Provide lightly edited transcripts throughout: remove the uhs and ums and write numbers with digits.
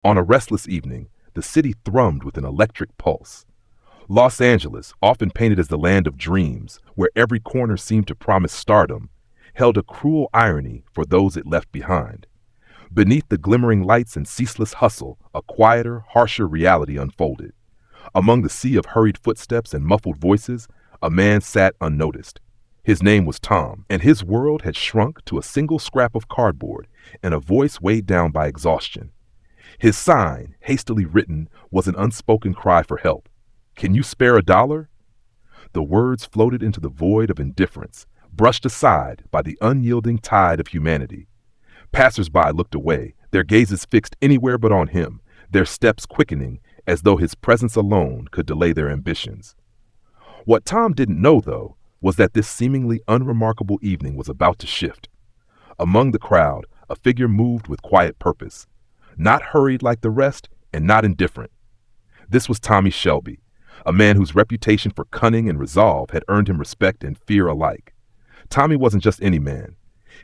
On a restless evening, the city thrummed with an electric pulse. Los Angeles, often painted as the land of dreams, where every corner seemed to promise stardom, held a cruel irony for those it left behind. Beneath the glimmering lights and ceaseless hustle, a quieter, harsher reality unfolded. Among the sea of hurried footsteps and muffled voices, a man sat unnoticed. His name was Tom, and his world had shrunk to a single scrap of cardboard and a voice weighed down by exhaustion. His sign, hastily written, was an unspoken cry for help. "Can you spare $1?" The words floated into the void of indifference, brushed aside by the unyielding tide of humanity. Passers-by looked away, their gazes fixed anywhere but on him, their steps quickening as though his presence alone could delay their ambitions. What Tom didn't know, though, was that this seemingly unremarkable evening was about to shift. Among the crowd, a figure moved with quiet purpose, not hurried like the rest and not indifferent. This was Tommy Shelby, a man whose reputation for cunning and resolve had earned him respect and fear alike. Tommy wasn't just any man.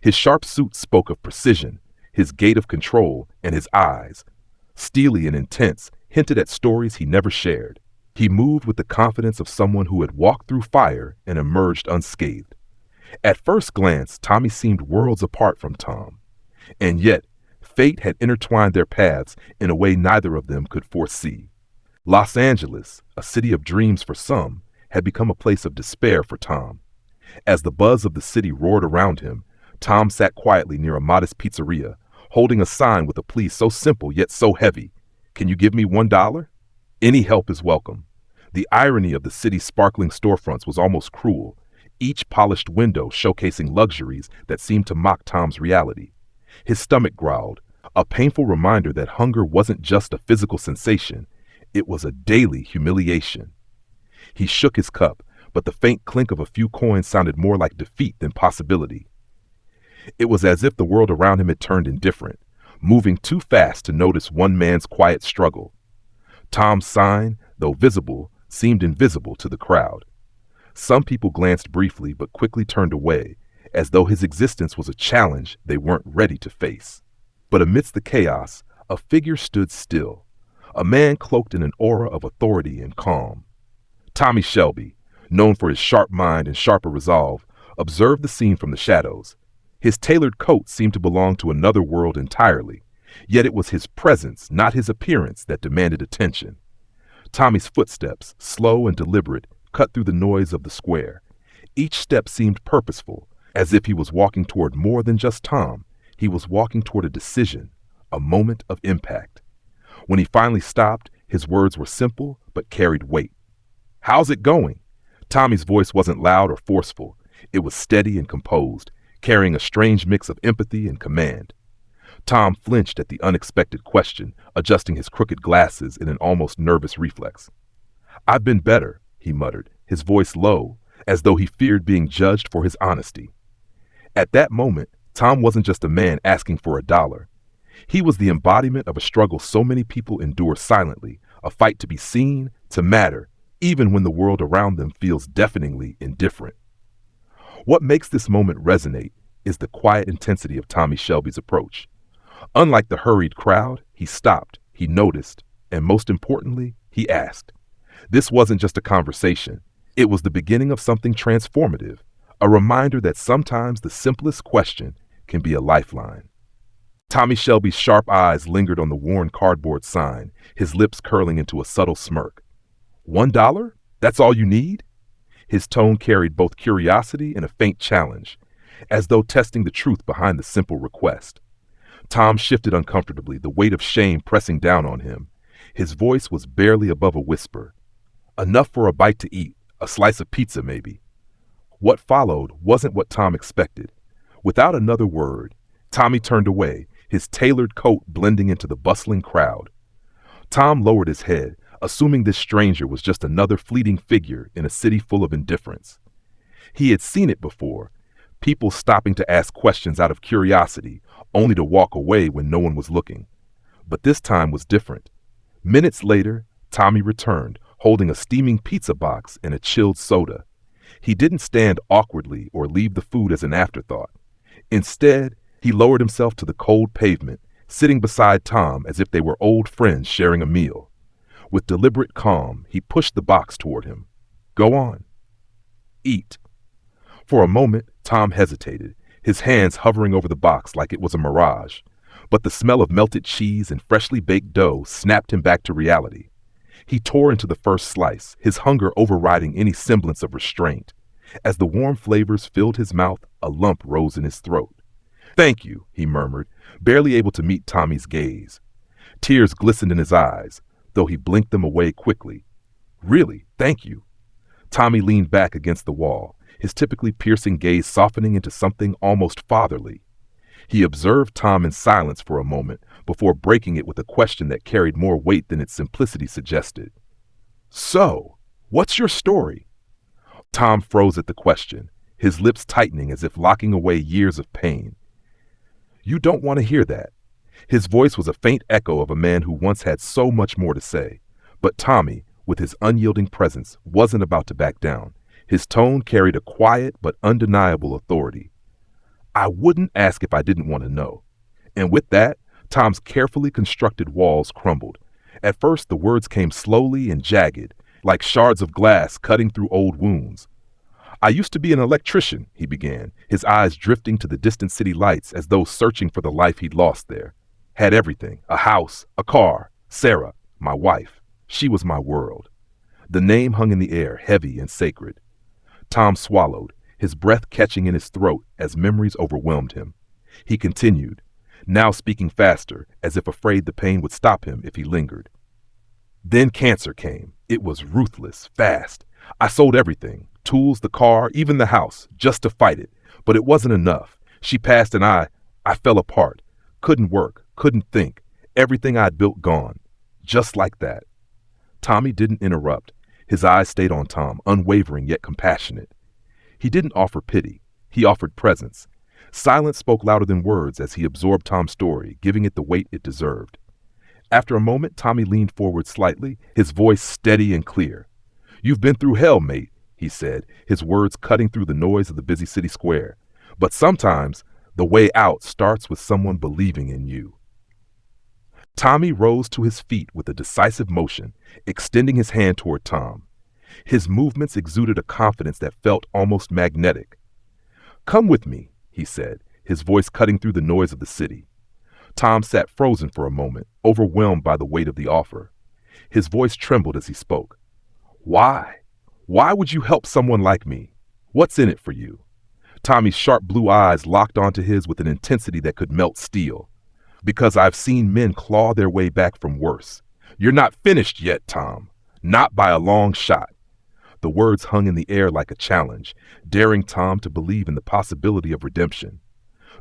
His sharp suit spoke of precision, his gait of control, and his eyes, steely and intense, hinted at stories he never shared. He moved with the confidence of someone who had walked through fire and emerged unscathed. At first glance, Tommy seemed worlds apart from Tom. And yet, fate had intertwined their paths in a way neither of them could foresee. Los Angeles, a city of dreams for some, had become a place of despair for Tom. As the buzz of the city roared around him, Tom sat quietly near a modest pizzeria, holding a sign with a plea so simple yet so heavy. "Can you give me $1?" Any help is welcome. The irony of the city's sparkling storefronts was almost cruel, each polished window showcasing luxuries that seemed to mock Tom's reality. His stomach growled, a painful reminder that hunger wasn't just a physical sensation, it was a daily humiliation. He shook his cup, but the faint clink of a few coins sounded more like defeat than possibility. It was as if the world around him had turned indifferent, moving too fast to notice one man's quiet struggle. Tom's sign, though visible, seemed invisible to the crowd. Some people glanced briefly but quickly turned away, as though his existence was a challenge they weren't ready to face. But amidst the chaos, a figure stood still, a man cloaked in an aura of authority and calm. Tommy Shelby, known for his sharp mind and sharper resolve, observed the scene from the shadows. His tailored coat seemed to belong to another world entirely, yet it was his presence, not his appearance, that demanded attention. Tommy's footsteps, slow and deliberate, cut through the noise of the square. Each step seemed purposeful, as if he was walking toward more than just Tom. He was walking toward a decision, a moment of impact. When he finally stopped, his words were simple but carried weight. "How's it going?" Tommy's voice wasn't loud or forceful. It was steady and composed, carrying a strange mix of empathy and command. Tom flinched at the unexpected question, adjusting his crooked glasses in an almost nervous reflex. "I've been better," he muttered, his voice low, as though he feared being judged for his honesty. At that moment, Tom wasn't just a man asking for $1. He was the embodiment of a struggle so many people endure silently, a fight to be seen, to matter, even when the world around them feels deafeningly indifferent. What makes this moment resonate is the quiet intensity of Tommy Shelby's approach. Unlike the hurried crowd, he stopped, he noticed, and most importantly, he asked. This wasn't just a conversation. It was the beginning of something transformative, a reminder that sometimes the simplest question can be a lifeline. Tommy Shelby's sharp eyes lingered on the worn cardboard sign, his lips curling into a subtle smirk. $1? That's all you need? His tone carried both curiosity and a faint challenge, as though testing the truth behind the simple request. Tom shifted uncomfortably, the weight of shame pressing down on him. His voice was barely above a whisper. Enough for a bite to eat, a slice of pizza maybe. What followed wasn't what Tom expected. Without another word, Tommy turned away, his tailored coat blending into the bustling crowd. Tom lowered his head, assuming this stranger was just another fleeting figure in a city full of indifference. He had seen it before, people stopping to ask questions out of curiosity, only to walk away when no one was looking. But this time was different. Minutes later, Tommy returned, holding a steaming pizza box and a chilled soda. He didn't stand awkwardly or leave the food as an afterthought. Instead, he lowered himself to the cold pavement, sitting beside Tom as if they were old friends sharing a meal. With deliberate calm, he pushed the box toward him. Go on. Eat. For a moment, Tom hesitated, his hands hovering over the box like it was a mirage. But the smell of melted cheese and freshly baked dough snapped him back to reality. He tore into the first slice, his hunger overriding any semblance of restraint. As the warm flavors filled his mouth, a lump rose in his throat. Thank you, he murmured, barely able to meet Tommy's gaze. Tears glistened in his eyes, though he blinked them away quickly. Really, thank you. Tommy leaned back against the wall, his typically piercing gaze softening into something almost fatherly. He observed Tom in silence for a moment before breaking it with a question that carried more weight than its simplicity suggested. So, what's your story? Tom froze at the question, his lips tightening as if locking away years of pain. You don't want to hear that. His voice was a faint echo of a man who once had so much more to say. But Tommy, with his unyielding presence, wasn't about to back down. His tone carried a quiet but undeniable authority. I wouldn't ask if I didn't want to know. And with that, Tom's carefully constructed walls crumbled. At first, the words came slowly and jagged, like shards of glass cutting through old wounds. I used to be an electrician, he began, his eyes drifting to the distant city lights as though searching for the life he'd lost there. Had everything, a house, a car, Sarah, my wife. She was my world. The name hung in the air, heavy and sacred. Tom swallowed, his breath catching in his throat as memories overwhelmed him. He continued, now speaking faster, as if afraid the pain would stop him if he lingered. Then cancer came. It was ruthless, fast. I sold everything, tools, the car, even the house, just to fight it. But it wasn't enough. She passed and I fell apart. Couldn't work, couldn't think. Everything I'd built gone. Just like that. Tommy didn't interrupt. His eyes stayed on Tom, unwavering yet compassionate. He didn't offer pity. He offered presence. Silence spoke louder than words as he absorbed Tom's story, giving it the weight it deserved. After a moment, Tommy leaned forward slightly, his voice steady and clear. You've been through hell, mate, he said, his words cutting through the noise of the busy city square. But sometimes, the way out starts with someone believing in you. Tommy rose to his feet with a decisive motion, extending his hand toward Tom. His movements exuded a confidence that felt almost magnetic. Come with me, he said, his voice cutting through the noise of the city. Tom sat frozen for a moment, overwhelmed by the weight of the offer. His voice trembled as he spoke. Why? Why would you help someone like me? What's in it for you? Tommy's sharp blue eyes locked onto his with an intensity that could melt steel. Because I've seen men claw their way back from worse. You're not finished yet, Tom. Not by a long shot. The words hung in the air like a challenge, daring Tom to believe in the possibility of redemption.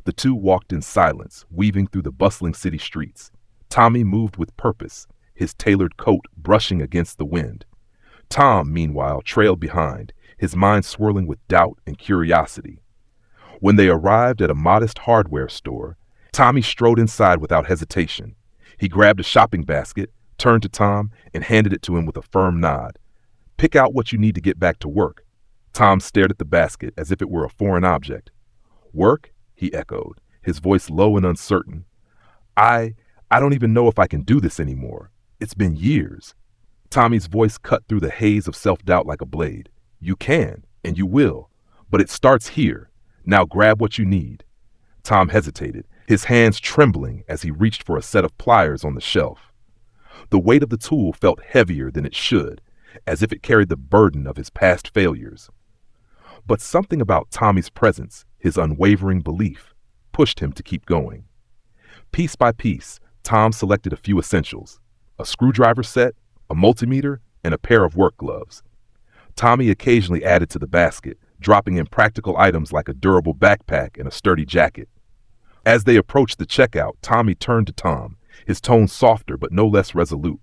The two walked in silence, weaving through the bustling city streets. Tommy moved with purpose, his tailored coat brushing against the wind. Tom, meanwhile, trailed behind, his mind swirling with doubt and curiosity. When they arrived at a modest hardware store, Tommy strode inside without hesitation. He grabbed a shopping basket, turned to Tom, and handed it to him with a firm nod. Pick out what you need to get back to work. Tom stared at the basket as if it were a foreign object. Work? He echoed, his voice low and uncertain. I don't even know if I can do this anymore. It's been years. Tommy's voice cut through the haze of self-doubt like a blade. You can, and you will, but it starts here. Now grab what you need. Tom hesitated, his hands trembling as he reached for a set of pliers on the shelf. The weight of the tool felt heavier than it should, as if it carried the burden of his past failures. But something about Tommy's presence, his unwavering belief, pushed him to keep going. Piece by piece, Tom selected a few essentials: a screwdriver set, a multimeter, and a pair of work gloves. Tommy occasionally added to the basket, dropping in practical items like a durable backpack and a sturdy jacket. As they approached the checkout, Tommy turned to Tom, his tone softer but no less resolute.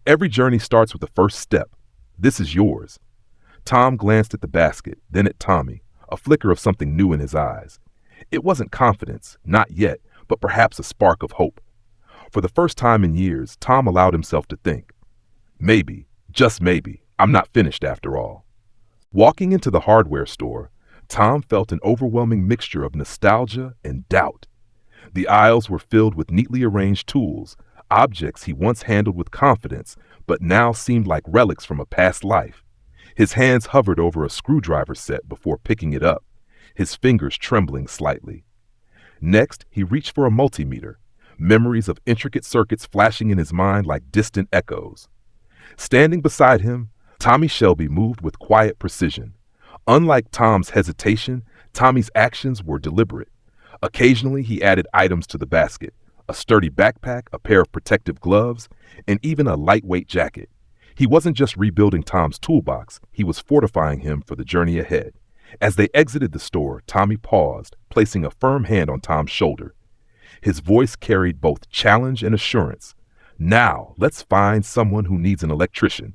Every journey starts with the first step. This is yours. Tom glanced at the basket, then at Tommy, a flicker of something new in his eyes. It wasn't confidence, not yet, but perhaps a spark of hope. For the first time in years, Tom allowed himself to think, maybe, just maybe, I'm not finished after all. Walking into the hardware store, Tom felt an overwhelming mixture of nostalgia and doubt. The aisles were filled with neatly arranged tools, objects he once handled with confidence, but now seemed like relics from a past life. His hands hovered over a screwdriver set before picking it up, his fingers trembling slightly. Next, he reached for a multimeter, memories of intricate circuits flashing in his mind like distant echoes. Standing beside him, Tommy Shelby moved with quiet precision. Unlike Tom's hesitation, Tommy's actions were deliberate. Occasionally, he added items to the basket, a sturdy backpack, a pair of protective gloves, and even a lightweight jacket. He wasn't just rebuilding Tom's toolbox, he was fortifying him for the journey ahead. As they exited the store, Tommy paused, placing a firm hand on Tom's shoulder. His voice carried both challenge and assurance. Now, let's find someone who needs an electrician.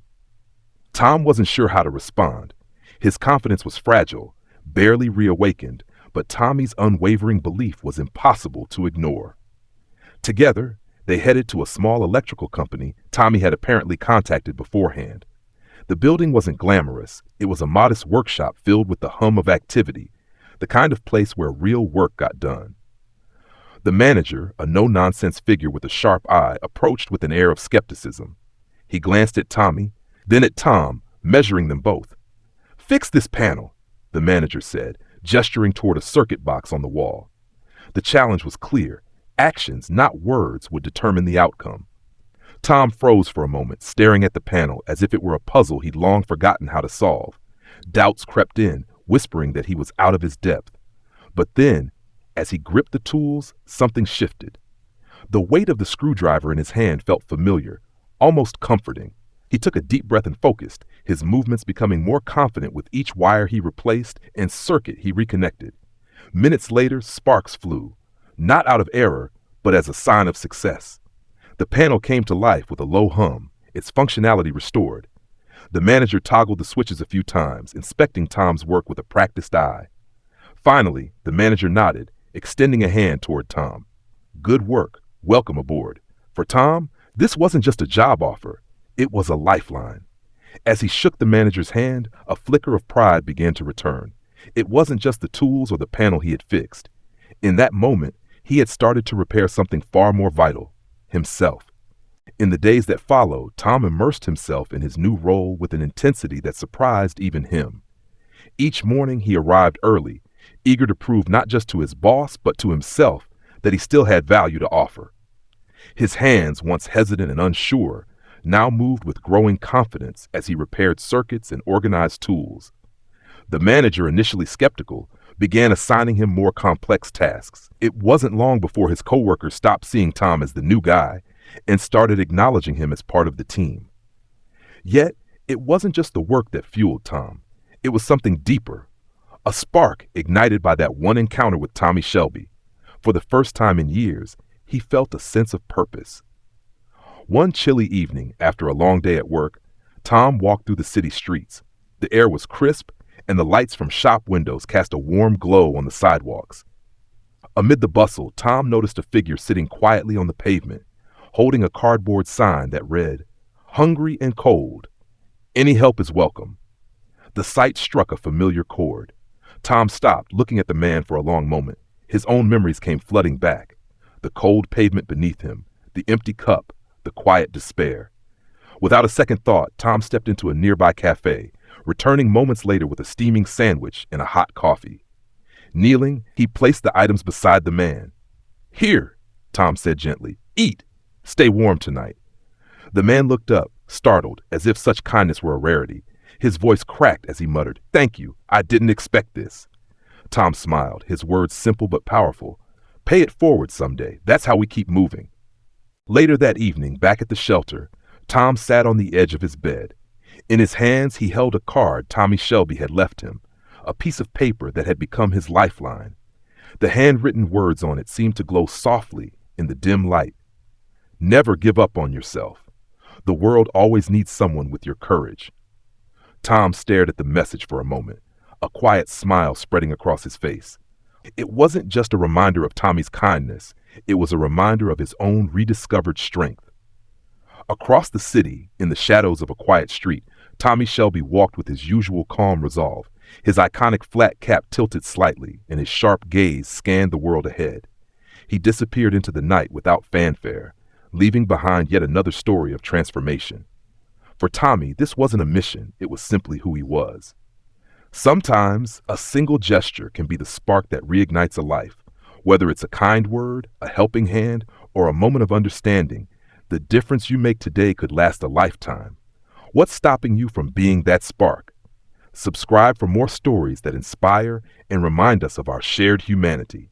Tom wasn't sure how to respond. His confidence was fragile, barely reawakened, but Tommy's unwavering belief was impossible to ignore. Together, they headed to a small electrical company Tommy had apparently contacted beforehand. The building wasn't glamorous. It was a modest workshop filled with the hum of activity, the kind of place where real work got done. The manager, a no-nonsense figure with a sharp eye, approached with an air of skepticism. He glanced at Tommy, then at Tom, measuring them both. "Fix this panel," the manager said, gesturing toward a circuit box on the wall. The challenge was clear. Actions, not words, would determine the outcome. Tom froze for a moment, staring at the panel as if it were a puzzle he'd long forgotten how to solve. Doubts crept in, whispering that he was out of his depth. But then, as he gripped the tools, something shifted. The weight of the screwdriver in his hand felt familiar, almost comforting. He took a deep breath and focused, his movements becoming more confident with each wire he replaced and circuit he reconnected. Minutes later, sparks flew, not out of error, but as a sign of success. The panel came to life with a low hum, its functionality restored. The manager toggled the switches a few times, inspecting Tom's work with a practiced eye. Finally, the manager nodded, extending a hand toward Tom. "Good work. Welcome aboard." For Tom, this wasn't just a job offer. It was a lifeline. As he shook the manager's hand, a flicker of pride began to return. It wasn't just the tools or the panel he had fixed. In that moment, he had started to repair something far more vital: himself. In the days that followed, Tom immersed himself in his new role with an intensity that surprised even him. Each morning he arrived early, eager to prove not just to his boss, but to himself that he still had value to offer. His hands, once hesitant and unsure, now moved with growing confidence as he repaired circuits and organized tools. The manager, initially skeptical, began assigning him more complex tasks. It wasn't long before his coworkers stopped seeing Tom as the new guy and started acknowledging him as part of the team. Yet, it wasn't just the work that fueled Tom. It was something deeper, a spark ignited by that one encounter with Tommy Shelby. For the first time in years, he felt a sense of purpose. One chilly evening, after a long day at work, Tom walked through the city streets. The air was crisp, and the lights from shop windows cast a warm glow on the sidewalks. Amid the bustle, Tom noticed a figure sitting quietly on the pavement, holding a cardboard sign that read, "Hungry and cold. Any help is welcome." The sight struck a familiar chord. Tom stopped, looking at the man for a long moment. His own memories came flooding back. The cold pavement beneath him, the empty cup, the quiet despair. Without a second thought, Tom stepped into a nearby cafe, returning moments later with a steaming sandwich and a hot coffee. Kneeling, he placed the items beside the man. "Here," Tom said gently. "Eat. Stay warm tonight." The man looked up, startled, as if such kindness were a rarity. His voice cracked as he muttered, "Thank you. I didn't expect this." Tom smiled, his words simple but powerful. "Pay it forward someday. That's how we keep moving." Later that evening, back at the shelter, Tom sat on the edge of his bed. In his hands, he held a card Tommy Shelby had left him, a piece of paper that had become his lifeline. The handwritten words on it seemed to glow softly in the dim light. "Never give up on yourself. The world always needs someone with your courage." Tom stared at the message for a moment, a quiet smile spreading across his face. It wasn't just a reminder of Tommy's kindness, it was a reminder of his own rediscovered strength. Across the city, in the shadows of a quiet street, Tommy Shelby walked with his usual calm resolve. His iconic flat cap tilted slightly, and his sharp gaze scanned the world ahead. He disappeared into the night without fanfare, leaving behind yet another story of transformation. For Tommy, this wasn't a mission, it was simply who he was. Sometimes, a single gesture can be the spark that reignites a life. Whether it's a kind word, a helping hand, or a moment of understanding, the difference you make today could last a lifetime. What's stopping you from being that spark? Subscribe for more stories that inspire and remind us of our shared humanity.